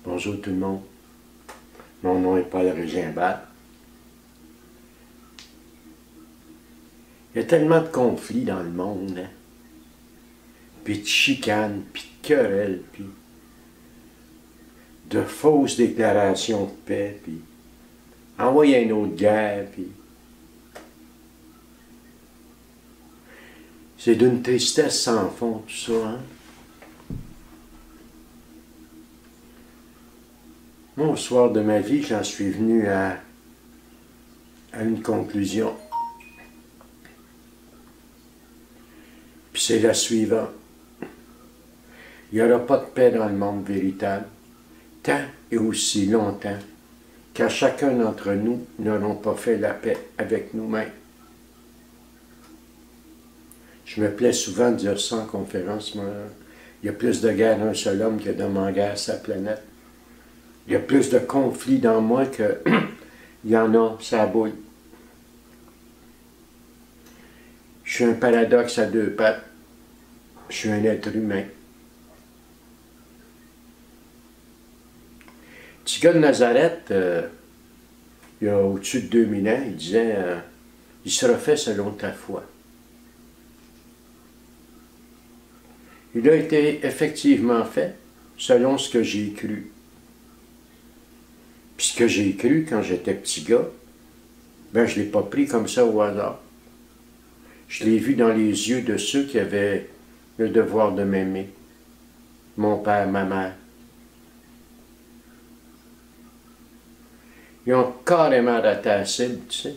Bonjour tout le monde. Mon nom est Paul Régimbal. Il y a tellement de conflits dans le monde, hein? Puis de chicanes, puis de querelles, puis de fausses déclarations de paix, puis envoyer une autre guerre, puis c'est d'une tristesse sans fond tout ça, hein? Moi, au soir de ma vie, j'en suis venu à une conclusion. Puis c'est la suivante. Il n'y aura pas de paix dans le monde véritable, tant et aussi longtemps qu'à chacun d'entre nous n'aurons pas fait la paix avec nous-mêmes. Je me plais souvent de dire ça en conférence, moi. Il y a plus de guerre d'un seul homme que d'hommes en guerre sur la planète. Il y a plus de conflits dans moi que il y en a, ça bouille. Je suis un paradoxe à deux pattes. Je suis un être humain. Petit gars de Nazareth, il y a au-dessus de 2000 ans, il disait il sera fait selon ta foi. Il a été effectivement fait selon ce que j'ai cru. Puis ce que j'ai cru quand j'étais petit gars, ben je ne l'ai pas pris comme ça au hasard. Je l'ai vu dans les yeux de ceux qui avaient le devoir de m'aimer. Mon père, ma mère. Ils ont carrément raté la cible, tu sais.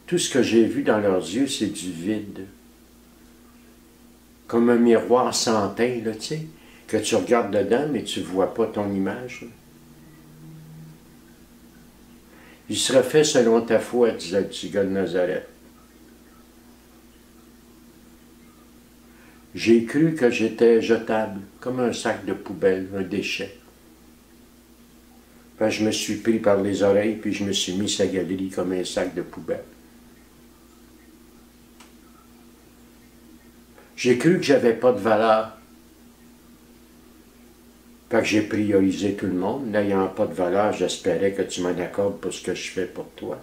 Tout ce que j'ai vu dans leurs yeux, c'est du vide. Comme un miroir sans teint, là, tu sais, que tu regardes dedans, mais tu ne vois pas ton image. Là. Il sera fait selon ta foi, disait le petit gars de Nazareth. J'ai cru que j'étais jetable, comme un sac de poubelle, un déchet. Puis je me suis pris par les oreilles, puis je me suis mis sa galerie comme un sac de poubelle. J'ai cru que j'avais pas de valeur. Fait que j'ai priorisé tout le monde. N'ayant pas de valeur, j'espérais que tu m'en accordes pour ce que je fais pour toi.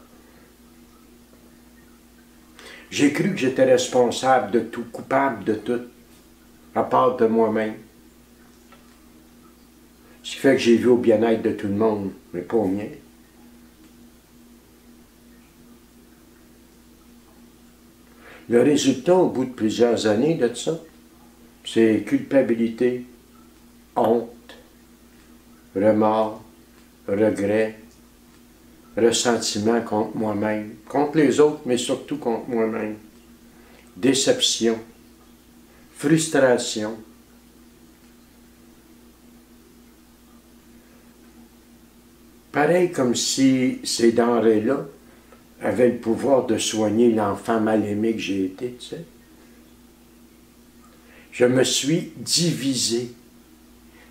J'ai cru que j'étais responsable de tout, coupable de tout, à part de moi-même. Ce qui fait que j'ai vu au bien-être de tout le monde, mais pas au mien. Le résultat, au bout de plusieurs années de ça, c'est culpabilité, honte, remords, regret, ressentiment contre moi-même, contre les autres, mais surtout contre moi-même, déception, frustration. Pareil comme si ces denrées-là avaient le pouvoir de soigner l'enfant mal aimé que j'ai été, tu sais. Je me suis divisé.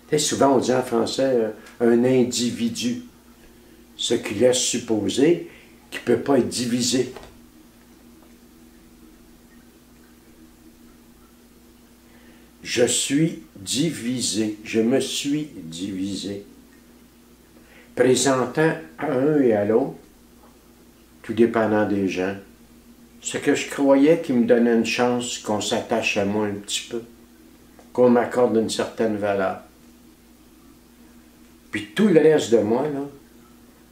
Tu sais, souvent on dit en français un individu, ce qui laisse supposer qu'il ne peut pas être divisé. Je suis divisé, je me suis divisé, présentant à un et à l'autre, tout dépendant des gens, ce que je croyais qui me donnait une chance qu'on s'attache à moi un petit peu, qu'on m'accorde une certaine valeur. Puis tout le reste de moi, là,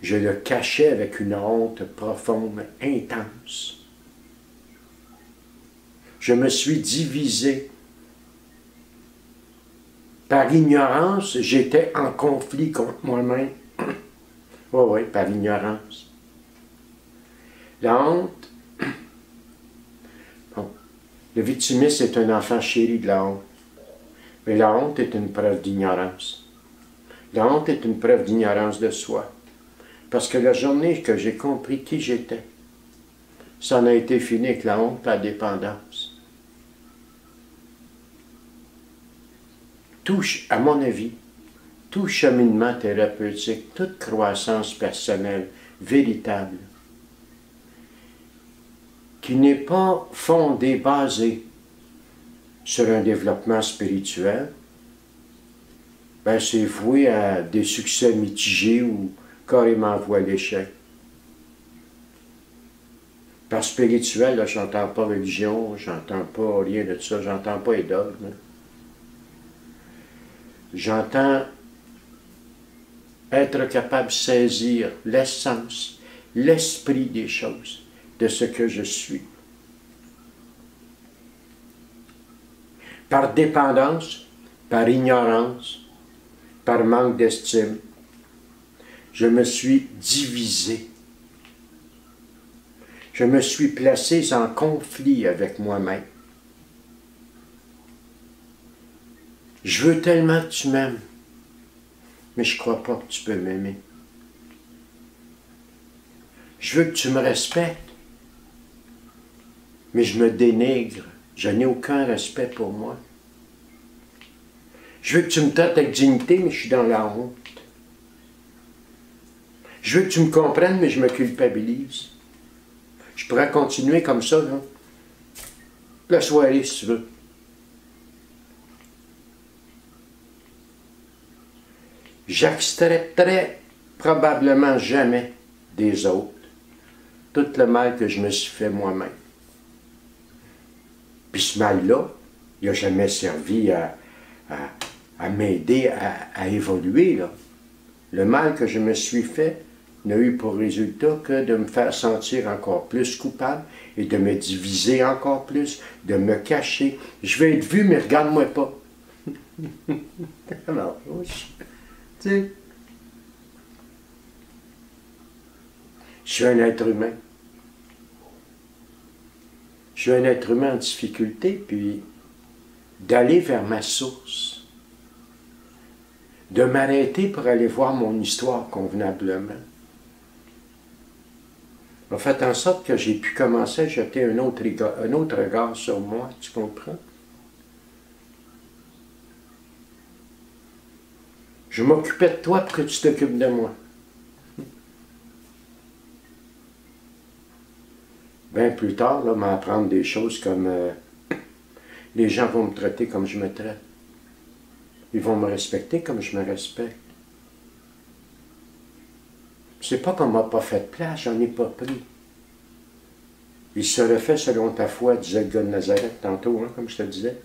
je le cachais avec une honte profonde, intense. Je me suis divisé. Par ignorance, j'étais en conflit contre moi-même. Oui, par ignorance. La honte, bon, le victimisme est un enfant chéri de la honte. Mais la honte est une preuve d'ignorance. La honte est une preuve d'ignorance de soi. Parce que la journée que j'ai compris qui j'étais, ça en a été fini avec la honte et la dépendance. Tout, à mon avis, tout cheminement thérapeutique, toute croissance personnelle, véritable, qui n'est pas fondée, basée sur un développement spirituel, ben c'est voué à des succès mitigés ou carrément voué à l'échec. Par spirituel, là, j'entends pas religion, j'entends pas rien de ça, j'entends pas les dogmes. J'entends être capable de saisir l'essence, l'esprit des choses, de ce que je suis. Par dépendance, par ignorance, par manque d'estime, je me suis divisé. Je me suis placé en conflit avec moi-même. Je veux tellement que tu m'aimes, mais je ne crois pas que tu peux m'aimer. Je veux que tu me respectes, mais je me dénigre. Je n'ai aucun respect pour moi. Je veux que tu me traites avec dignité, mais je suis dans la honte. Je veux que tu me comprennes, mais je me culpabilise. Je pourrais continuer comme ça, là. La soirée, si tu veux. J'extraiterai probablement jamais des autres tout le mal que je me suis fait moi-même. Puis ce mal-là, il n'a jamais servi à m'aider à évoluer, là. Le mal que je me suis fait n'a eu pour résultat que de me faire sentir encore plus coupable et de me diviser encore plus, de me cacher. Je vais être vu, mais regarde-moi pas. Alors, tu sais, je suis un être humain. Je suis un être humain en difficulté, puis d'aller vers ma source, de m'arrêter pour aller voir mon histoire convenablement, a fait en sorte que j'ai pu commencer à jeter un autre regard sur moi, tu comprends? Je m'occupais de toi pour que tu t'occupes de moi. Bien plus tard, là, m'apprendre des choses comme les gens vont me traiter comme je me traite. Ils vont me respecter comme je me respecte. C'est pas qu'on m'a pas fait de place, j'en ai pas pris. Il serait fait selon ta foi, disait le gars de Nazareth tantôt, hein, comme je te disais.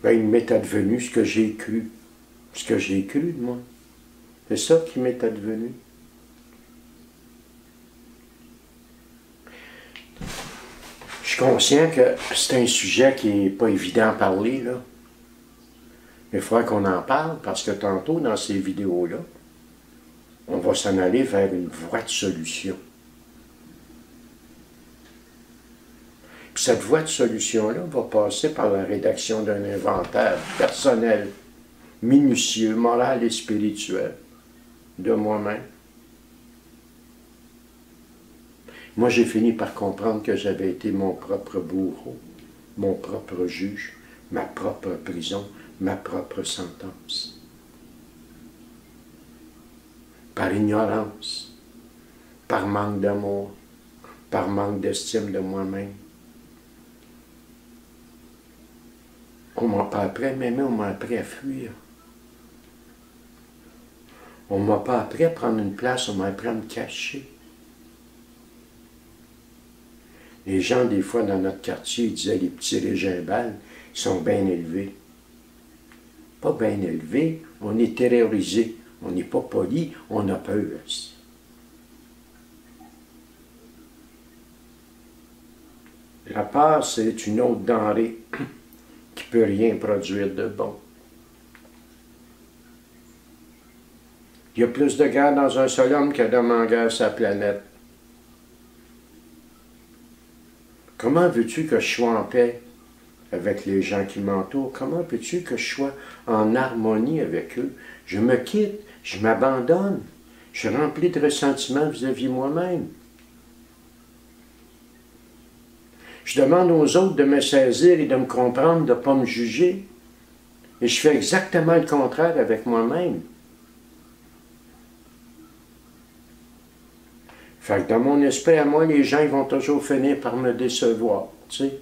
Ben, il m'est advenu ce que j'ai cru. Ce que j'ai cru de moi. C'est ça qui m'est advenu. Je suis conscient que c'est un sujet qui n'est pas évident à parler, là. Mais il faudra qu'on en parle, parce que tantôt, dans ces vidéos-là, on va s'en aller vers une voie de solution. Puis cette voie de solution-là va passer par la rédaction d'un inventaire personnel, minutieux, moral et spirituel de moi-même. Moi, j'ai fini par comprendre que j'avais été mon propre bourreau, mon propre juge, ma propre prison, ma propre sentence. Par ignorance, par manque d'amour, par manque d'estime de moi-même. On m'a pas appris à m'aimer, on m'a appris à fuir. On m'a pas appris à prendre une place, on m'a appris à me cacher. Les gens, des fois, dans notre quartier, ils disaient les petits régimbales, ils sont bien élevés. Pas bien élevés, on est terrorisé, on n'est pas poli, on a peur. La peur, c'est une autre denrée qui ne peut rien produire de bon. Il y a plus de guerre dans un seul homme qu'il y a d'hommes en guerre sur la planète. Comment veux-tu que je sois en paix avec les gens qui m'entourent? Comment veux-tu que je sois en harmonie avec eux? Je me quitte, je m'abandonne, je suis rempli de ressentiment vis-à-vis moi-même. Je demande aux autres de me saisir et de me comprendre, de ne pas me juger. Et je fais exactement le contraire avec moi-même. Fait que dans mon esprit à moi, les gens ils vont toujours finir par me décevoir, tu sais.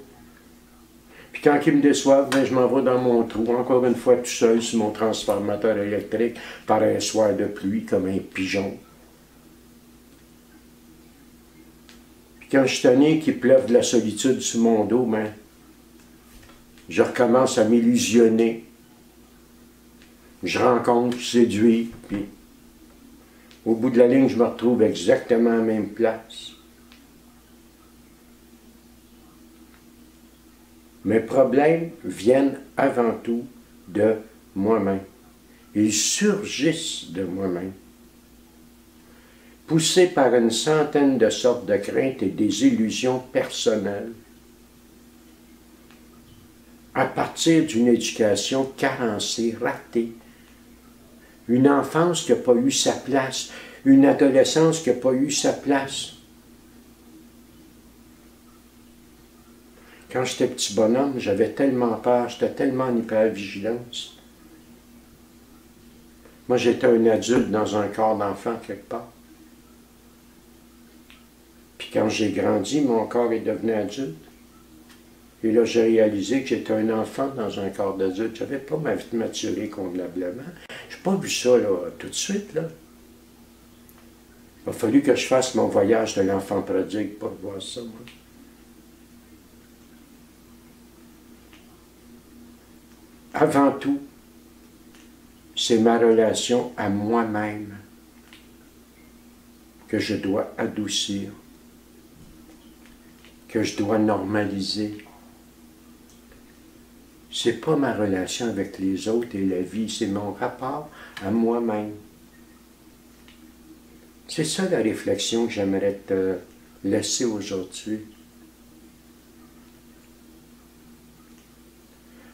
Puis quand ils me déçoivent, ben, je m'en vais dans mon trou, encore une fois tout seul sur mon transformateur électrique, par un soir de pluie comme un pigeon. Puis quand je suis tanné qu'il pleuve de la solitude sur mon dos, ben, je recommence à m'illusionner. Je rencontre, je séduis, puis au bout de la ligne, je me retrouve exactement à la même place. Mes problèmes viennent avant tout de moi-même. Ils surgissent de moi-même. Poussés par une centaine de sortes de craintes et des illusions personnelles, à partir d'une éducation carencée, ratée, une enfance qui n'a pas eu sa place, une adolescence qui n'a pas eu sa place. Quand j'étais petit bonhomme, j'avais tellement peur, j'étais tellement en hypervigilance. Moi, j'étais un adulte dans un corps d'enfant quelque part. Puis quand j'ai grandi, mon corps est devenu adulte. Et là, j'ai réalisé que j'étais un enfant dans un corps d'adulte. Je n'avais pas ma vie maturée convenablement. Je n'ai pas vu ça là, tout de suite. Là. Il a fallu que je fasse mon voyage de l'enfant prodigue pour voir ça. Moi. Avant tout, c'est ma relation à moi-même que je dois adoucir, que je dois normaliser. C'est pas ma relation avec les autres et la vie, c'est mon rapport à moi-même. C'est ça la réflexion que j'aimerais te laisser aujourd'hui.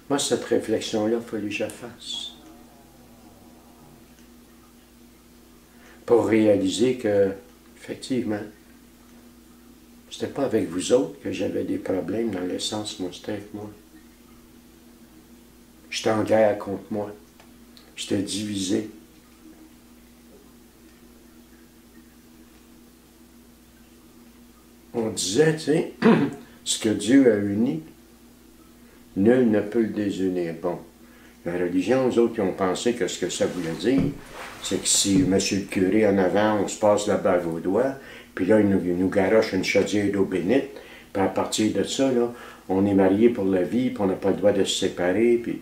Moi, cette réflexion-là, il a fallu que je la fasse. Pour réaliser que, effectivement, c'était pas avec vous autres que j'avais des problèmes dans l'essence, moi, c'était avec moi. J'étais en guerre contre moi. J'étais divisé. On disait, tu sais, ce que Dieu a uni, nul ne peut le désunir. Bon, la religion, eux autres, ils ont pensé que ce que ça voulait dire, c'est que si monsieur le curé en avant, on se passe la bague au doigt, puis là, il nous garoche une chaudière d'eau bénite, puis à partir de ça, là, on est mariés pour la vie, puis on n'a pas le droit de se séparer, puis...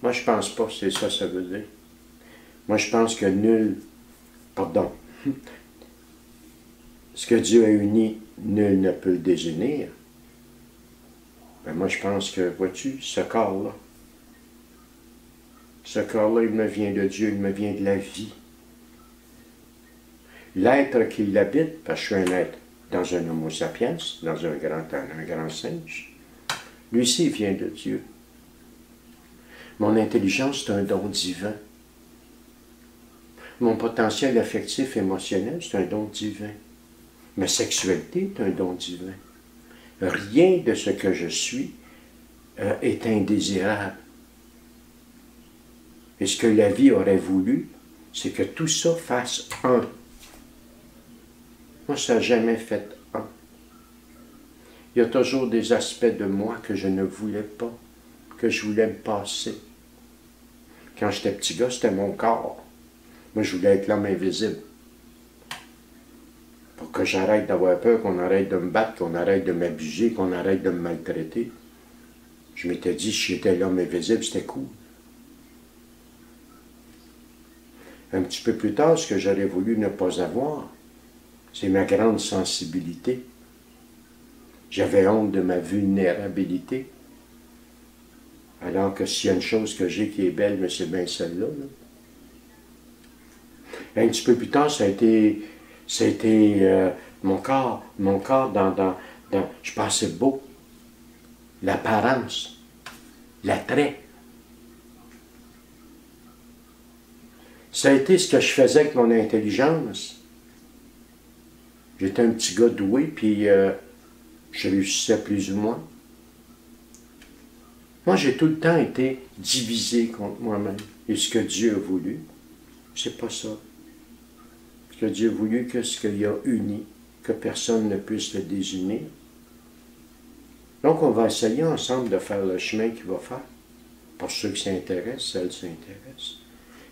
Moi, je pense pas que c'est ça, ça veut dire. Moi, je pense que nul... Pardon. Ce que Dieu a uni, nul ne peut le désunir. Ben moi, je pense que, vois-tu, ce corps-là, il me vient de Dieu, il me vient de la vie. L'être qui l'habite, parce que je suis un être dans un homo sapiens, dans un grand singe, lui aussi, il vient de Dieu. Mon intelligence, c'est un don divin. Mon potentiel affectif, émotionnel, c'est un don divin. Ma sexualité est un don divin. Rien de ce que je suis est indésirable. Et ce que la vie aurait voulu, c'est que tout ça fasse un. Moi, ça n'a jamais fait un. Il y a toujours des aspects de moi que je ne voulais pas, que je voulais me passer. Quand j'étais petit gars, c'était mon corps. Moi, je voulais être l'homme invisible. Pour que j'arrête d'avoir peur, qu'on arrête de me battre, qu'on arrête de m'abuser, qu'on arrête de me maltraiter. Je m'étais dit, si j'étais l'homme invisible, c'était cool. Un petit peu plus tard, ce que j'aurais voulu ne pas avoir, c'est ma grande sensibilité. J'avais honte de ma vulnérabilité. Alors que s'il y a une chose que j'ai qui est belle, mais c'est bien celle-là. Un petit peu plus tard, ça a été mon corps dans je pensais beau, l'apparence, l'attrait. Ça a été ce que je faisais avec mon intelligence. J'étais un petit gars doué, puis je réussissais plus ou moins. Moi, j'ai tout le temps été divisé contre moi-même. Et ce que Dieu a voulu, c'est pas ça. Ce que Dieu a voulu, que ce qu'il a uni, que personne ne puisse le désunir. Donc, on va essayer ensemble de faire le chemin qu'il va faire. Pour ceux qui s'intéressent, celles qui s'intéressent.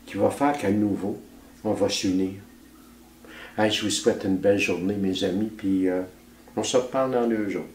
Qui va faire qu'à nouveau, on va s'unir. Hey, je vous souhaite une belle journée, mes amis, puis on se reparle dans 2 jours.